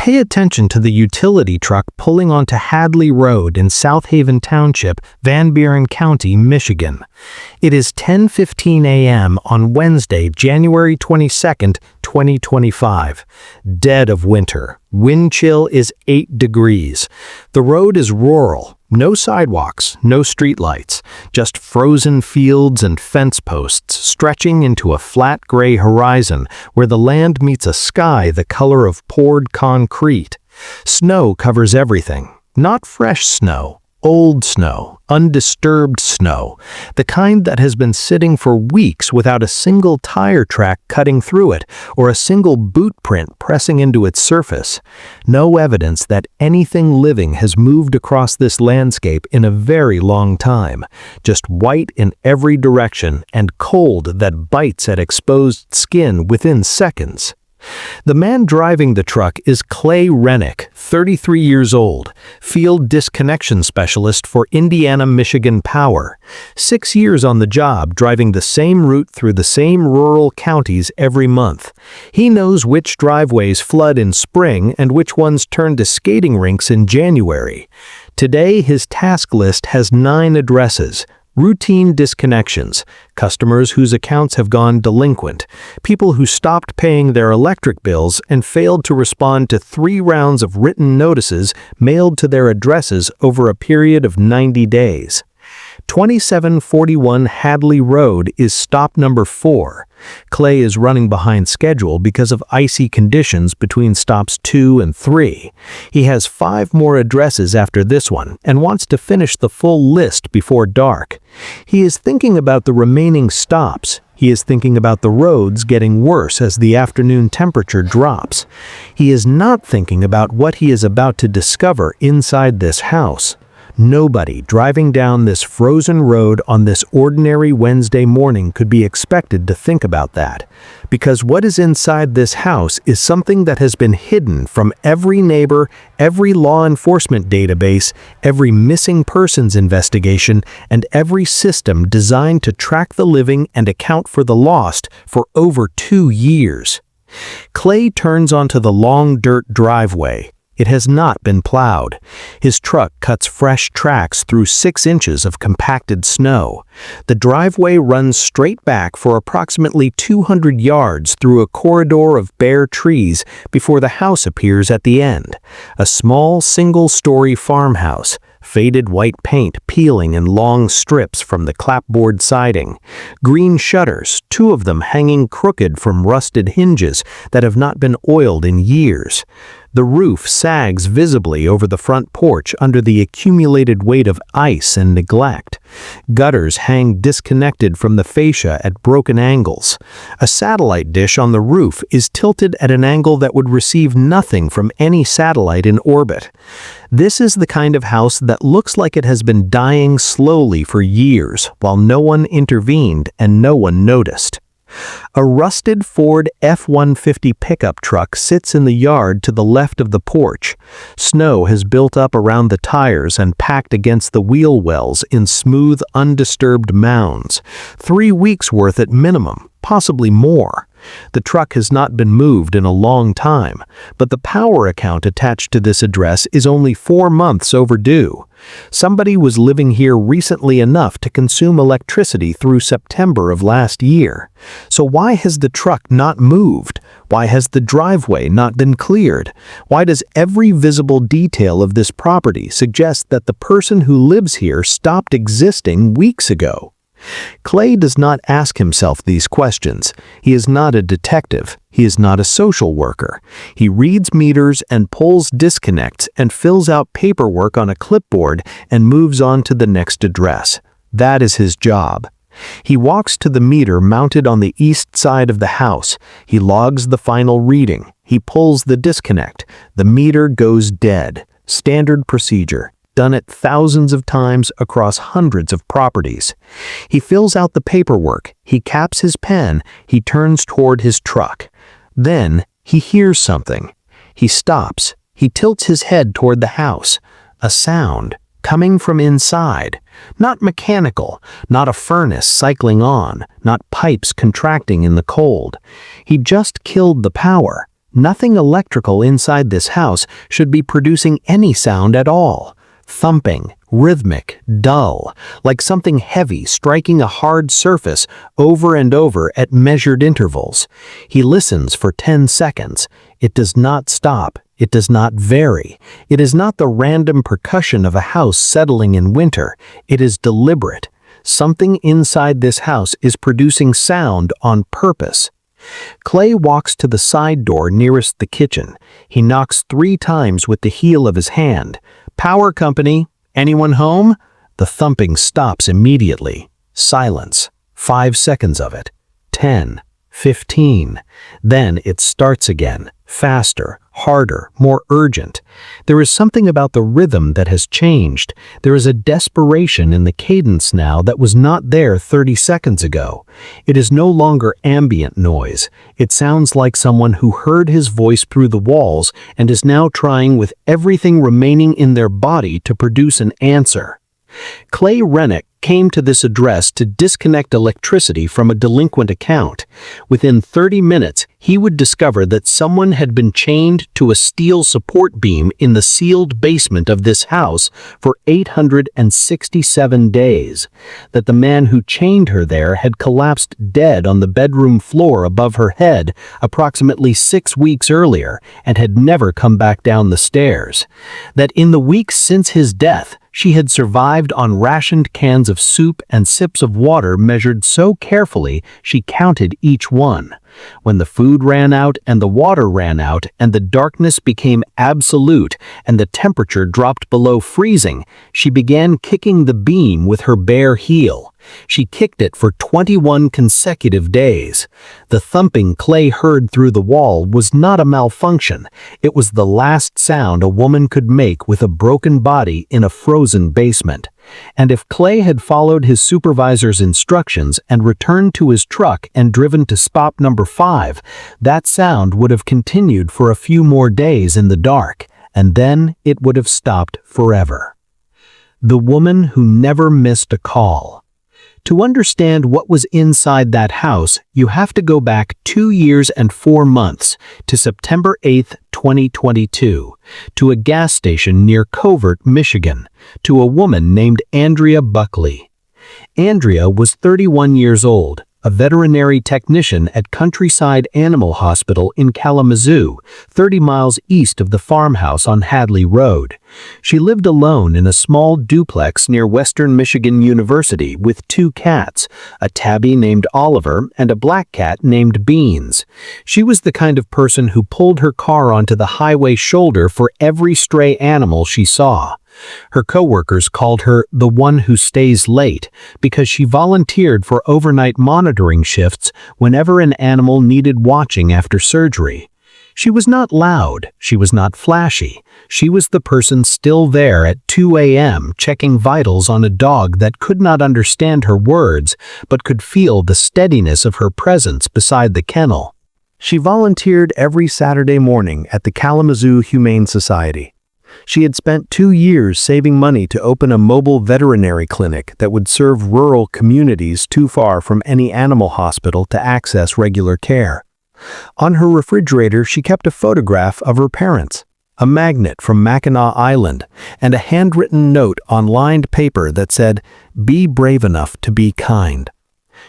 Pay attention to the utility truck pulling onto Hadley Road in South Haven Township, Van Buren County, Michigan. It is 10:15 a.m. on Wednesday, January 22nd, 2025. Dead of winter. Wind chill is 8 degrees. The road is rural. No sidewalks, no streetlights, just frozen fields and fence posts stretching into a flat gray horizon where the land meets a sky the color of poured concrete. Snow covers everything. Not fresh snow, old snow, undisturbed snow, the kind that has been sitting for weeks without a single tire track cutting through it or a single boot print pressing into its surface. No evidence that anything living has moved across this landscape in a very long time. Just white in every direction and cold that bites at exposed skin within seconds. The man driving the truck is Clay Rhythmic, 33 years old, field disconnection specialist for Indiana-Michigan Power. 6 years on the job, driving the same route through the same rural counties every month. He knows which driveways flood in spring and which ones turn to skating rinks in January. Today, his task list has 9 addresses. Routine disconnections, customers whose accounts have gone delinquent, people who stopped paying their electric bills and failed to respond to 3 rounds of written notices mailed to their addresses over a period of 90 days. 2741 Hadley Road is stop number 4. Clay is running behind schedule because of icy conditions between stops 2 and 3. He has 5 more addresses after this one and wants to finish the full list before dark. He is thinking about the remaining stops. He is thinking about the roads getting worse as the afternoon temperature drops. He is not thinking about what he is about to discover inside this house. Nobody driving down this frozen road on this ordinary Wednesday morning could be expected to think about that, because what is inside this house is something that has been hidden from every neighbor, every law enforcement database, every missing persons investigation, and every system designed to track the living and account for the lost for over 2 years. Clay turns onto the long dirt driveway. It has not been plowed. His truck cuts fresh tracks through 6 inches of compacted snow. The driveway runs straight back for approximately 200 yards through a corridor of bare trees before the house appears at the end. A small single-story farmhouse, faded white paint peeling in long strips from the clapboard siding. Green shutters, 2 of them hanging crooked from rusted hinges that have not been oiled in years. The roof sags visibly over the front porch under the accumulated weight of ice and neglect. Gutters hang disconnected from the fascia at broken angles. A satellite dish on the roof is tilted at an angle that would receive nothing from any satellite in orbit. This is the kind of house that looks like it has been dying slowly for years while no one intervened and no one noticed. A rusted Ford F-150 pickup truck sits in the yard to the left of the porch. Snow has built up around the tires and packed against the wheel wells in smooth, undisturbed mounds. 3 weeks' worth at minimum, possibly more. The truck has not been moved in a long time, but the power account attached to this address is only 4 months overdue. Somebody was living here recently enough to consume electricity through September of last year. So why has the truck not moved? Why has the driveway not been cleared? Why does every visible detail of this property suggest that the person who lives here stopped existing weeks ago? Clay does not ask himself these questions. He is not a detective. He is not a social worker. He reads meters and pulls disconnects and fills out paperwork on a clipboard and moves on to the next address. That is his job. He walks to the meter mounted on the east side of the house. He logs the final reading. He pulls the disconnect. The meter goes dead. Standard procedure. Done it thousands of times across hundreds of properties. He fills out the paperwork, he caps his pen, he turns toward his truck. Then he hears something. He stops, he tilts his head toward the house. A sound coming from inside. Not mechanical, not a furnace cycling on, not pipes contracting in the cold. He just killed the power. Nothing electrical inside this house should be producing any sound at all. Thumping, rhythmic, dull, like something heavy striking a hard surface over and over at measured intervals. He listens for 10 seconds. It does not stop. It does not vary. It is not the random percussion of a house settling in winter. It is deliberate. Something inside this house is producing sound on purpose. Clay walks to the side door nearest the kitchen. He knocks 3 times with the heel of his hand. "Power company. Anyone home?" The thumping stops immediately. Silence. 5 seconds of it. 10. 15. Then it starts again. Faster, harder, more urgent. There is something about the rhythm that has changed. There is a desperation in the cadence now that was not there 30 seconds ago. It is no longer ambient noise. It sounds like someone who heard his voice through the walls and is now trying with everything remaining in their body to produce an answer. Clay Rennick came to this address to disconnect electricity from a delinquent account. Within 30 minutes, he would discover that someone had been chained to a steel support beam in the sealed basement of this house for 867 days, that the man who chained her there had collapsed dead on the bedroom floor above her head approximately 6 weeks earlier and had never come back down the stairs, that in the weeks since his death, she had survived on rationed cans of soup and sips of water measured so carefully she counted each one. When the food ran out and the water ran out and the darkness became absolute and the temperature dropped below freezing, she began kicking the beam with her bare heel. She kicked it for 21 consecutive days. The thumping Clay heard through the wall was not a malfunction. It was the last sound a woman could make with a broken body in a frozen basement. And if Clay had followed his supervisor's instructions and returned to his truck and driven to spot number 5, that sound would have continued for a few more days in the dark, and then it would have stopped forever. The woman who never missed a call. To understand what was inside that house, you have to go back 2 years and 4 months to September 8, 2022, to a gas station near Covert, Michigan, to a woman named Andrea Buckley. Andrea was 31 years old, a veterinary technician at Countryside Animal Hospital in Kalamazoo, 30 miles east of the Farmhouse on Hadley Road. She lived alone in a small duplex near Western Michigan University with 2 cats, a tabby named Oliver and a black cat named Beans. She was the kind of person who pulled her car onto the highway shoulder for every stray animal she saw. Her coworkers called her the one who stays late because she volunteered for overnight monitoring shifts whenever an animal needed watching after surgery. She was not loud, she was not flashy. She was the person still there at 2 a.m. checking vitals on a dog that could not understand her words but could feel the steadiness of her presence beside the kennel. She volunteered every Saturday morning at the Kalamazoo Humane Society. She had spent 2 years saving money to open a mobile veterinary clinic that would serve rural communities too far from any animal hospital to access regular care. On her refrigerator, she kept a photograph of her parents, a magnet from Mackinac Island, and a handwritten note on lined paper that said, "Be brave enough to be kind."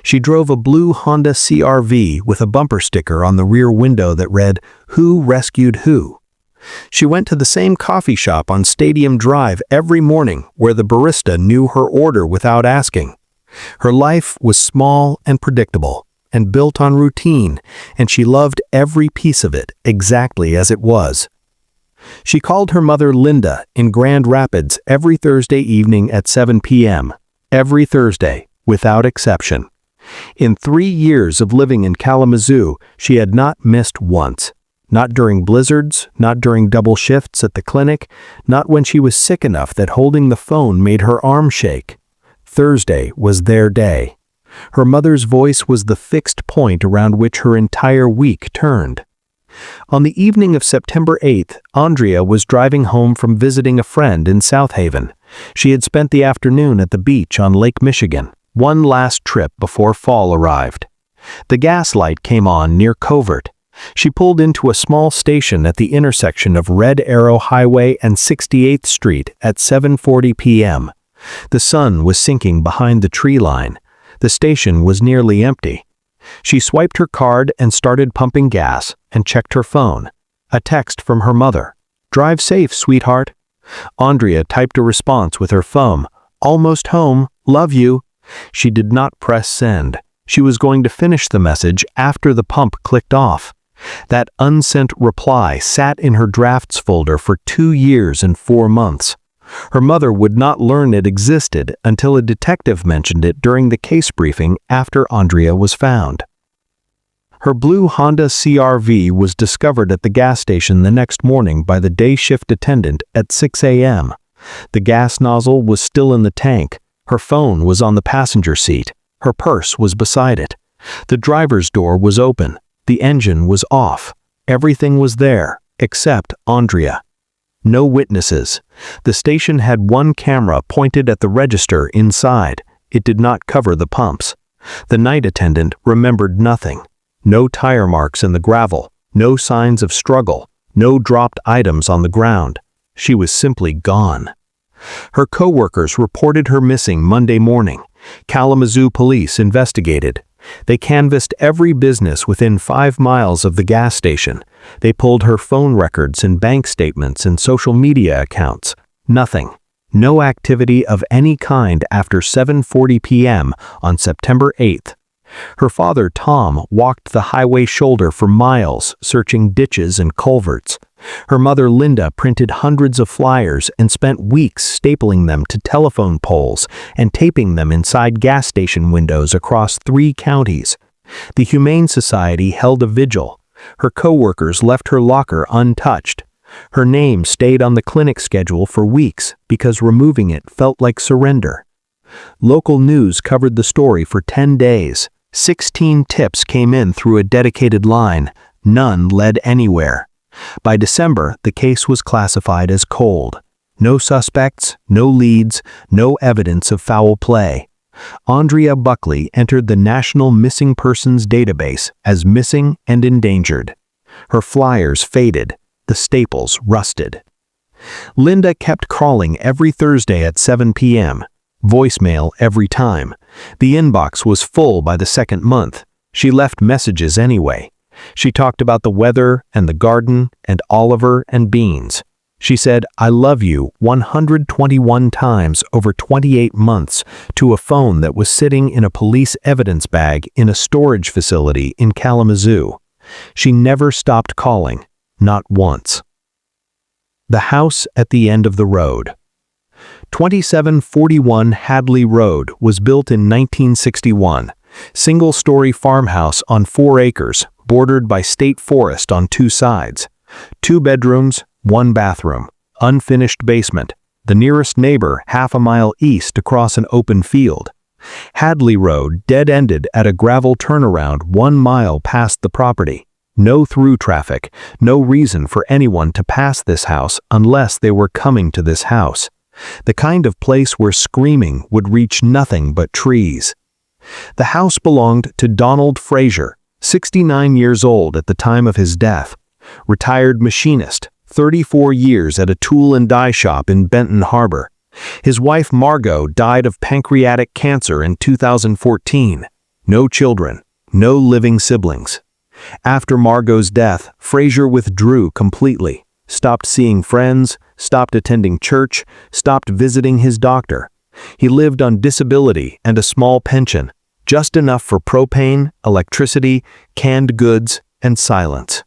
She drove a blue Honda CR-V with a bumper sticker on the rear window that read, "Who rescued who?" She went to the same coffee shop on Stadium Drive every morning where the barista knew her order without asking. Her life was small and predictable and built on routine, and she loved every piece of it exactly as it was. She called her mother Linda in Grand Rapids every Thursday evening at 7 p.m. Every Thursday, without exception. In 3 years of living in Kalamazoo, she had not missed once. Not during blizzards, not during double shifts at the clinic, not when she was sick enough that holding the phone made her arm shake. Thursday was their day. Her mother's voice was the fixed point around which her entire week turned. On the evening of September 8th, Andrea was driving home from visiting a friend in South Haven. She had spent the afternoon at the beach on Lake Michigan, one last trip before fall arrived. The gas light came on near Covert. She pulled into a small station at the intersection of Red Arrow Highway and 68th Street at 7:40 p.m. The sun was sinking behind the tree line. The station was nearly empty. She swiped her card and started pumping gas and checked her phone. A text from her mother. "Drive safe, sweetheart." Andrea typed a response with her thumb. "Almost home. Love you." She did not press send. She was going to finish the message after the pump clicked off. That unsent reply sat in her drafts folder for 2 years and 4 months. Her mother would not learn it existed until a detective mentioned it during the case briefing after Andrea was found. Her blue Honda CR-V was discovered at the gas station the next morning by the day shift attendant at 6 a.m. The gas nozzle was still in the tank. Her phone was on the passenger seat. Her purse was beside it. The driver's door was open. The engine was off. Everything was there, except Andrea. No witnesses. The station had one camera pointed at the register inside. It did not cover the pumps. The night attendant remembered nothing. No tire marks in the gravel. No signs of struggle. No dropped items on the ground. She was simply gone. Her co-workers reported her missing Monday morning. Kalamazoo police investigated. They canvassed every business within 5 miles of the gas station. They pulled her phone records and bank statements and social media accounts. Nothing. No activity of any kind after 7:40 p.m. on September 8th. Her father, Tom, walked the highway shoulder for miles, searching ditches and culverts. Her mother, Linda, printed hundreds of flyers and spent weeks stapling them to telephone poles and taping them inside gas station windows across 3 counties. The Humane Society held a vigil. Her co-workers left her locker untouched. Her name stayed on the clinic schedule for weeks because removing it felt like surrender. Local news covered the story for 10 days. 16 tips came in through a dedicated line. None led anywhere. By December, the case was classified as cold. No suspects, no leads, no evidence of foul play. Andrea Buckley entered the National Missing Persons Database as missing and endangered. Her flyers faded. The staples rusted. Linda kept calling every Thursday at 7 p.m. Voicemail every time. The inbox was full by the second month. She left messages anyway. She talked about the weather and the garden and Oliver and beans. She said, "I love you" 121 times over 28 months to a phone that was sitting in a police evidence bag in a storage facility in Kalamazoo. She never stopped calling, not once. The house at the end of the road. 2741 Hadley Road was built in 1961. Single-story farmhouse on 4 acres, bordered by state forest on 2 sides. 2 bedrooms, 1 bathroom, unfinished basement. The nearest neighbor half a mile east across an open field. Hadley Road dead-ended at a gravel turnaround 1 mile past the property. No through traffic, no reason for anyone to pass this house unless they were coming to this house. The kind of place where screaming would reach nothing but trees. The house belonged to Donald Frazier, 69 years old at the time of his death. Retired machinist, 34 years at a tool and die shop in Benton Harbor. His wife Margot died of pancreatic cancer in 2014. No children, no living siblings. After Margot's death, Frazier withdrew completely, stopped seeing friends, stopped attending church, stopped visiting his doctor. He lived on disability and a small pension, just enough for propane, electricity, canned goods, and silence.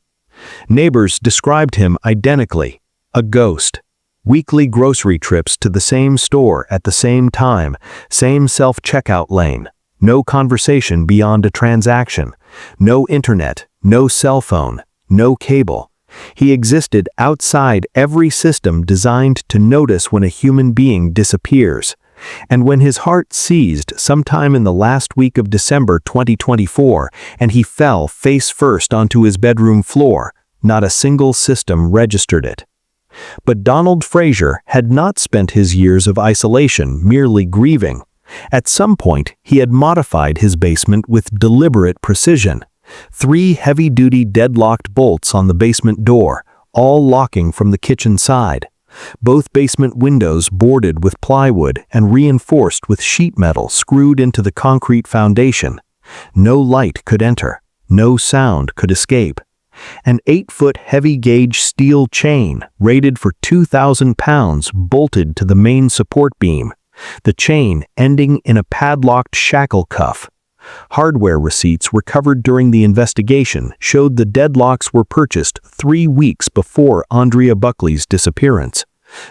Neighbors described him identically, a ghost. Weekly grocery trips to the same store at the same time, same self-checkout lane. No conversation beyond a transaction. No internet, no cell phone, no cable. He existed outside every system designed to notice when a human being disappears. And when his heart seized sometime in the last week of December 2024 and he fell face first onto his bedroom floor, not a single system registered it. But Donald Frazier had not spent his years of isolation merely grieving. At some point, he had modified his basement with deliberate precision. 3 heavy-duty deadlocked bolts on the basement door, all locking from the kitchen side. Both basement windows boarded with plywood and reinforced with sheet metal screwed into the concrete foundation. No light could enter. No sound could escape. An 8-foot heavy-gauge steel chain, rated for 2,000 pounds, bolted to the main support beam, the chain ending in a padlocked shackle cuff. Hardware receipts recovered during the investigation showed the deadlocks were purchased 3 weeks before Andrea Buckley's disappearance.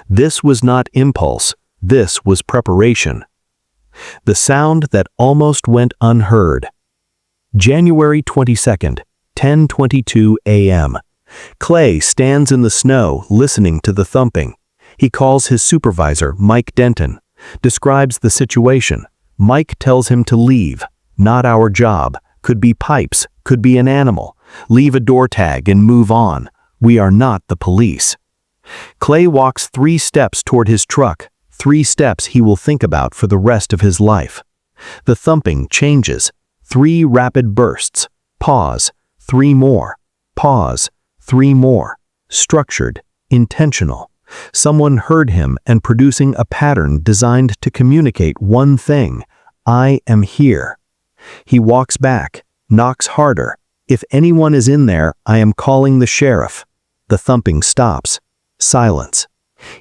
This was not impulse. This was preparation. The sound that almost went unheard. January 22nd, 10:22 a.m. Clay stands in the snow listening to the thumping. He calls his supervisor, Mike Denton, describes the situation. Mike tells him to leave. Not our job. Could be pipes, could be an animal. Leave a door tag and move on. We are not the police. Clay walks 3 steps toward his truck, 3 steps he will think about for the rest of his life. The thumping changes. 3 rapid bursts. Pause. 3 more. Pause. 3 more. Structured. Intentional. Someone heard him and producing a pattern designed to communicate one thing: I am here. He walks back, knocks harder. If anyone is in there, I am calling the sheriff. The thumping stops. Silence.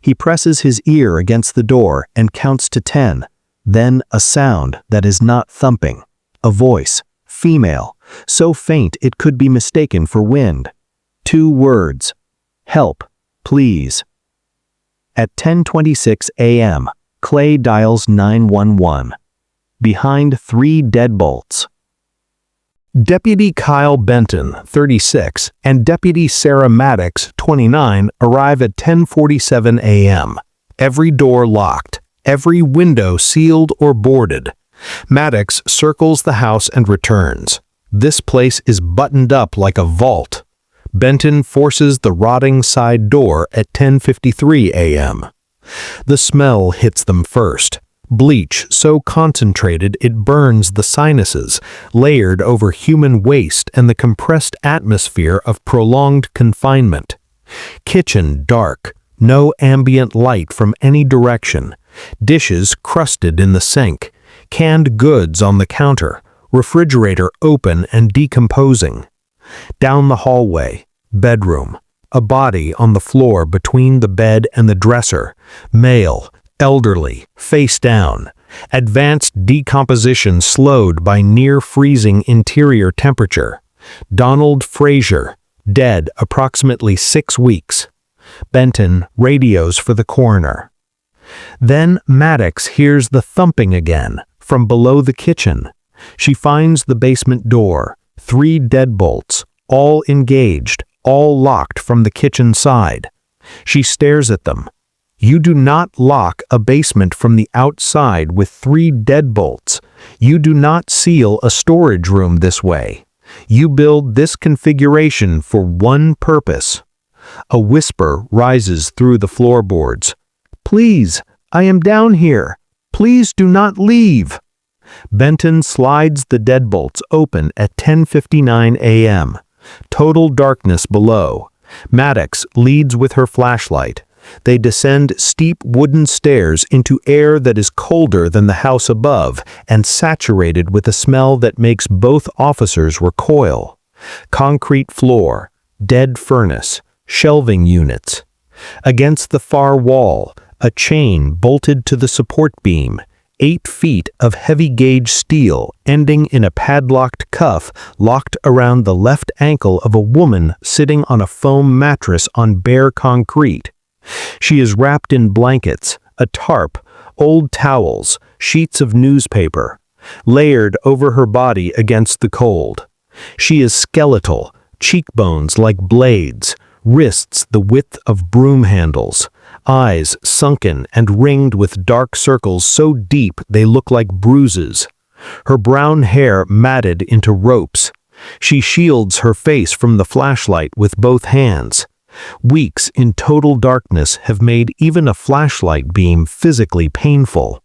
He presses his ear against the door and counts to 10. Then a sound that is not thumping. A voice, female, so faint it could be mistaken for wind. 2 words. Help, please. At 10:26 a.m., Clay dials 911. Behind 3 deadbolts. Deputy Kyle Benton, 36, and Deputy Sarah Maddox, 29, arrive at 10:47 a.m. Every door locked, every window sealed or boarded. Maddox circles the house and returns. This place is buttoned up like a vault. Benton forces the rotting side door at 10:53 a.m. The smell hits them first. Bleach so concentrated it burns the sinuses, layered over human waste and the compressed atmosphere of prolonged confinement. Kitchen dark, no ambient light from any direction. Dishes crusted in the sink, canned goods on the counter, refrigerator open and decomposing. Down the hallway, bedroom, a body on the floor between the bed and the dresser, male, elderly, face down. Advanced decomposition slowed by near-freezing interior temperature. Donald Frazier, dead approximately 6 weeks. Benton radios for the coroner. Then Maddox hears the thumping again from below the kitchen. She finds the basement door, 3 deadbolts, all engaged, all locked from the kitchen side. She stares at them. You do not lock a basement from the outside with 3 deadbolts. You do not seal a storage room this way. You build this configuration for one purpose. A whisper rises through the floorboards. Please, I am down here. Please do not leave. Benton slides the deadbolts open at 10:59 a.m. Total darkness below. Maddox leads with her flashlight. They descend steep wooden stairs into air that is colder than the house above and saturated with a smell that makes both officers recoil. Concrete floor, dead furnace, shelving units. Against the far wall, a chain bolted to the support beam, 8 feet of heavy-gauge steel ending in a padlocked cuff locked around the left ankle of a woman sitting on a foam mattress on bare concrete. She is wrapped in blankets, a tarp, old towels, sheets of newspaper, layered over her body against the cold. She is skeletal, cheekbones like blades, wrists the width of broom handles, eyes sunken and ringed with dark circles so deep they look like bruises. Her brown hair matted into ropes. She shields her face from the flashlight with both hands. Weeks in total darkness have made even a flashlight beam physically painful.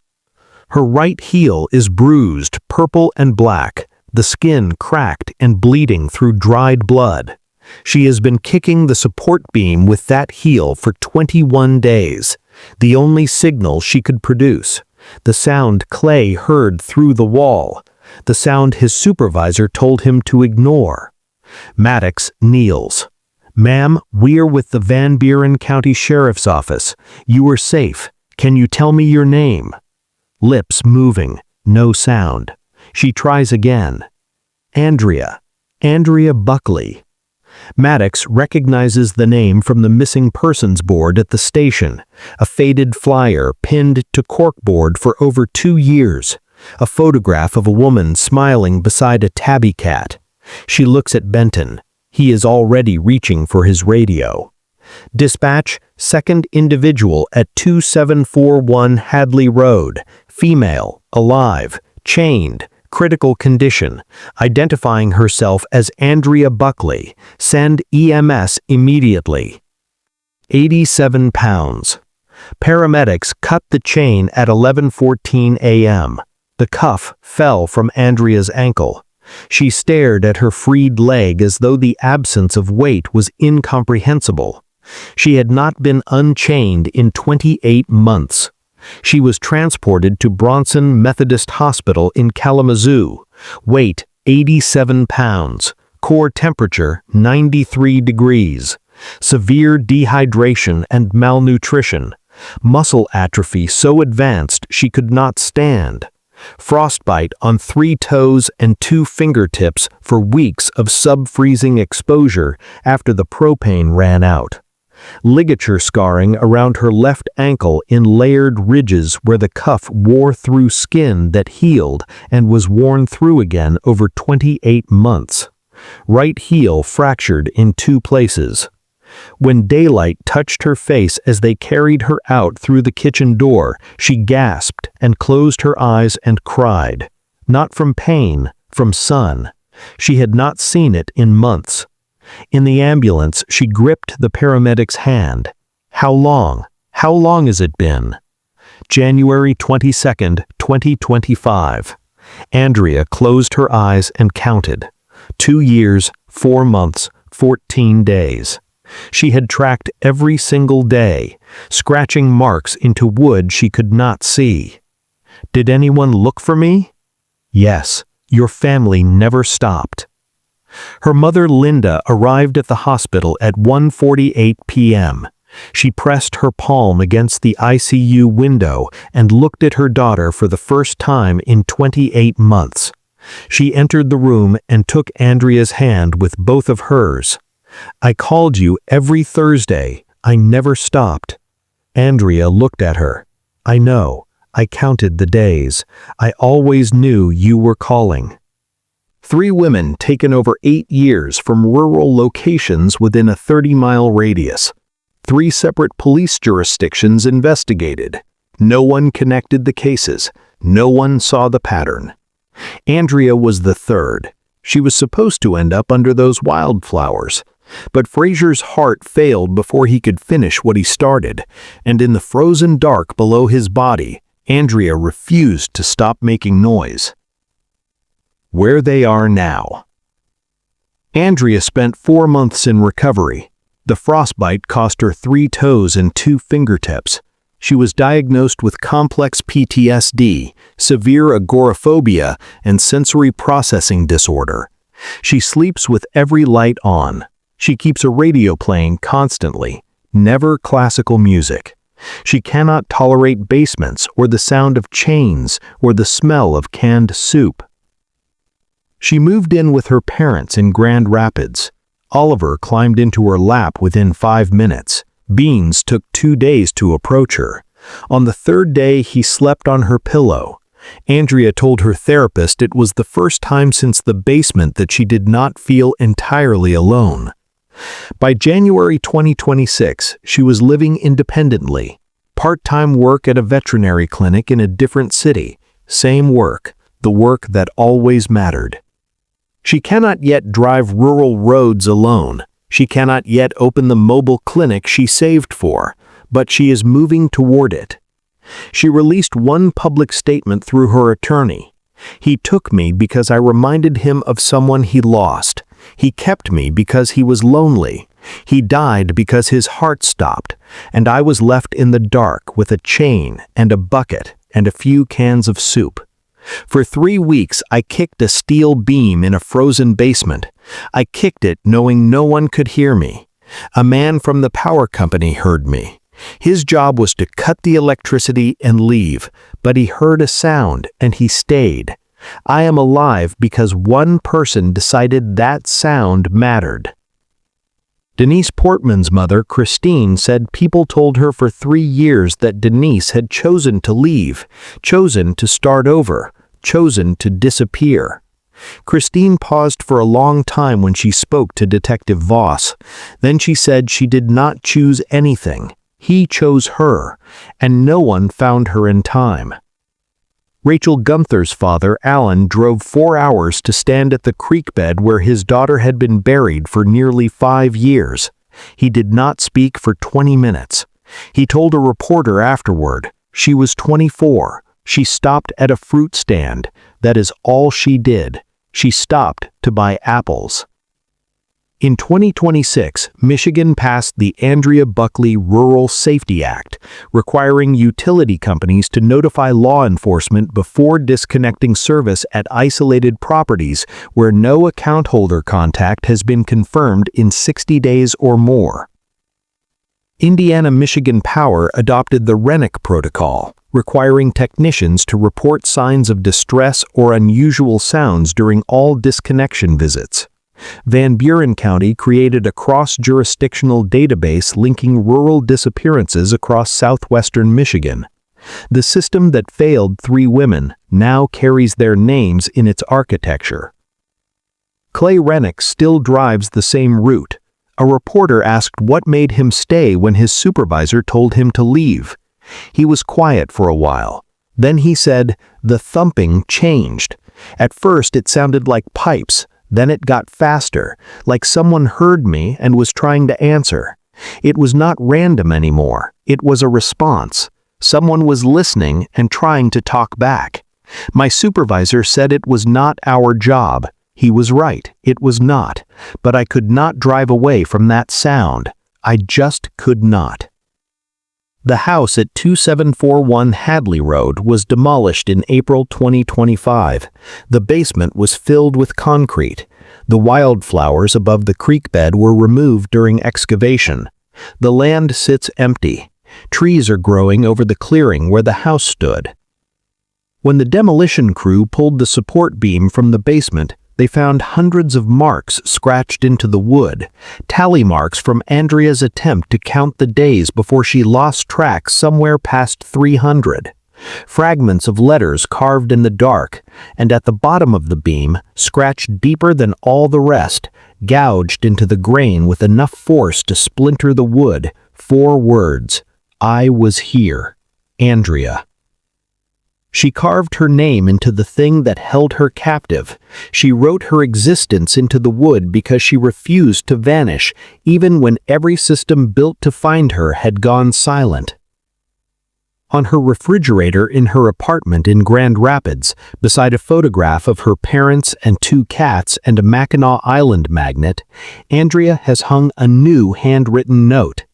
Her right heel is bruised, purple and black, the skin cracked and bleeding through dried blood. She has been kicking the support beam with that heel for 21 days, the only signal she could produce, the sound Clay heard through the wall, the sound his supervisor told him to ignore. Maddox kneels. "Ma'am, we're with the Van Buren County Sheriff's Office. You are safe. Can you tell me your name?" Lips moving, no sound. She tries again. "Andrea. Andrea Buckley." Maddox recognizes the name from the missing persons board at the station, a faded flyer pinned to corkboard for over 2 years, a photograph of a woman smiling beside a tabby cat. She looks at Benton. He is already reaching for his radio. "Dispatch, second individual at 2741 Hadley Road, female, alive, chained, critical condition, identifying herself as Andrea Buckley. Send EMS immediately." 87 pounds. Paramedics cut the chain at 11:14 a.m. The cuff fell from Andrea's ankle. She stared at her freed leg as though the absence of weight was incomprehensible. She had not been unchained in 28 months. She was transported to Bronson Methodist Hospital in Kalamazoo. Weight 87 pounds. Core temperature 93 degrees. Severe dehydration and malnutrition. Muscle atrophy so advanced she could not stand. Frostbite on 3 toes and 2 fingertips for weeks of sub-freezing exposure after the propane ran out. Ligature scarring around her left ankle in layered ridges where the cuff wore through skin that healed and was worn through again over 28 months. Right heel fractured in 2 places. When daylight touched her face as they carried her out through the kitchen door, she gasped and closed her eyes and cried. Not from pain, from sun. She had not seen it in months. In the ambulance, she gripped the paramedic's hand. "How long? How long has it been?" January 22nd, 2025. Andrea closed her eyes and counted. 2 years, 4 months, 14 days. She had tracked every single day, scratching marks into wood she could not see. "Did anyone look for me?" "Yes, your family never stopped." Her mother Linda arrived at the hospital at 1:48 p.m. She pressed her palm against the ICU window and looked at her daughter for the first time in 28 months. She entered the room and took Andrea's hand with both of hers. "I called you every Thursday. I never stopped." Andrea looked at her. "I know. I counted the days. I always knew you were calling." 3 women taken over 8 years from rural locations within a 30-mile radius. 3 separate police jurisdictions investigated. No one connected the cases. No one saw the pattern. Andrea was the 3rd. She was supposed to end up under those wildflowers. But Fraser's heart failed before he could finish what he started, and in the frozen dark below his body, Andrea refused to stop making noise. Where they are now. Andrea spent 4 months in recovery. The frostbite cost her 3 toes and 2 fingertips. She was diagnosed with complex PTSD, severe agoraphobia, and sensory processing disorder. She sleeps with every light on. She keeps a radio playing constantly, never classical music. She cannot tolerate basements or the sound of chains or the smell of canned soup. She moved in with her parents in Grand Rapids. Oliver climbed into her lap within 5 minutes. Beans took 2 days to approach her. On the 3rd day, he slept on her pillow. Andrea told her therapist it was the first time since the basement that she did not feel entirely alone. By January 2026, she was living independently. Part-time work at a veterinary clinic in a different city. Same work, the work that always mattered. She cannot yet drive rural roads alone. She cannot yet open the mobile clinic she saved for, but she is moving toward it. She released one public statement through her attorney. He took me because I reminded him of someone he lost. He kept me because he was lonely. He died because his heart stopped, and I was left in the dark with a chain and a bucket and a few cans of soup. For 3 weeks, I kicked a steel beam in a frozen basement. I kicked it knowing no one could hear me. A man from the power company heard me. His job was to cut the electricity and leave, but he heard a sound and he stayed. I am alive because one person decided that sound mattered. Denise Portman's mother, Christine, said people told her for 3 years that Denise had chosen to leave, chosen to start over, chosen to disappear. Christine paused for a long time when she spoke to Detective Voss. Then she said she did not choose anything. He chose her, and no one found her in time. Rachel Gunther's father, Alan, drove 4 hours to stand at the creek bed where his daughter had been buried for nearly 5 years. He did not speak for 20 minutes. He told a reporter afterward, "She was 24. She stopped at a fruit stand. That is all she did. She stopped to buy apples." In 2026, Michigan passed the Andrea Buckley Rural Safety Act, requiring utility companies to notify law enforcement before disconnecting service at isolated properties where no account holder contact has been confirmed in 60 days or more. Indiana-Michigan Power adopted the rhythmic protocol, requiring technicians to report signs of distress or unusual sounds during all disconnection visits. Van Buren County created a cross-jurisdictional database linking rural disappearances across southwestern Michigan. The system that failed 3 women now carries their names in its architecture. Clay Rennick still drives the same route. A reporter asked what made him stay when his supervisor told him to leave. He was quiet for a while. Then he said, "The thumping changed. At first it sounded like pipes. Then it got faster, like someone heard me and was trying to answer. It was not random anymore. It was a response. Someone was listening and trying to talk back. My supervisor said it was not our job. He was right, it was not. But I could not drive away from that sound. I just could not." The house at 2741 Hadley Road was demolished in April 2025. The basement was filled with concrete. The wildflowers above the creek bed were removed during excavation. The land sits empty. Trees are growing over the clearing where the house stood. When the demolition crew pulled the support beam from the basement, they found hundreds of marks scratched into the wood, tally marks from Andrea's attempt to count the days before she lost track somewhere past 300. Fragments of letters carved in the dark, and at the bottom of the beam, scratched deeper than all the rest, gouged into the grain with enough force to splinter the wood, 4 words: "I was here. Andrea." She carved her name into the thing that held her captive. She wrote her existence into the wood because she refused to vanish, even when every system built to find her had gone silent. On her refrigerator in her apartment in Grand Rapids, beside a photograph of her parents and 2 cats and a Mackinac Island magnet, Andrea has hung a new handwritten note.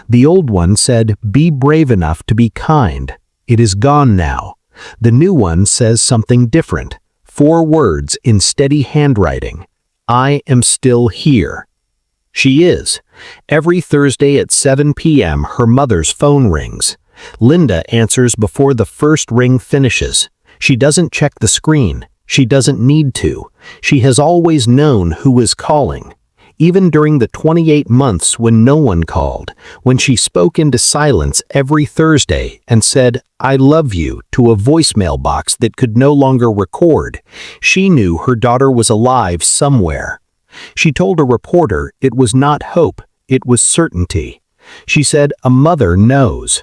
The old one said, "Be brave enough to be kind." It is gone now. The new one says something different. 4 words in steady handwriting. "I am still here." She is. Every Thursday at 7 p.m. her mother's phone rings. Linda answers before the first ring finishes. She doesn't check the screen. She doesn't need to. She has always known who is calling. Even during the 28 months when no one called, when she spoke into silence every Thursday and said, "I love you," to a voicemail box that could no longer record, she knew her daughter was alive somewhere. She told a reporter it was not hope, it was certainty. She said, "A mother knows."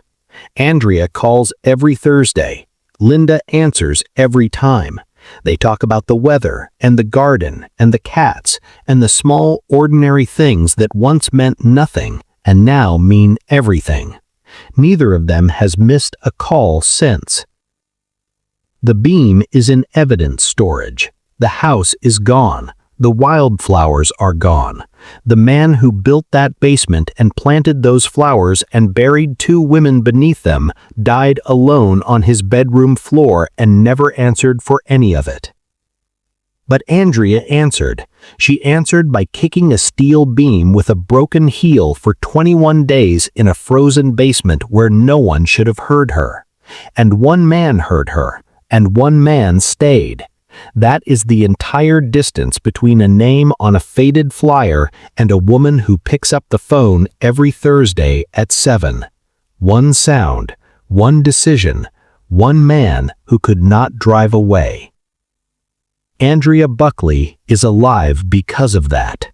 Andrea calls every Thursday. Linda answers every time. They talk about the weather and the garden and the cats and the small, ordinary things that once meant nothing and now mean everything. Neither of them has missed a call since. The beam is in evidence storage. The house is gone. The wildflowers are gone. The man who built that basement and planted those flowers and buried 2 women beneath them died alone on his bedroom floor and never answered for any of it. But Andrea answered. She answered by kicking a steel beam with a broken heel for 21 days in a frozen basement where no one should have heard her. And 1 man heard her, and 1 man stayed. That is the entire distance between a name on a faded flyer and a woman who picks up the phone every Thursday at 7. 1 sound, 1 decision, 1 man who could not drive away. Andrea Buckley is alive because of that.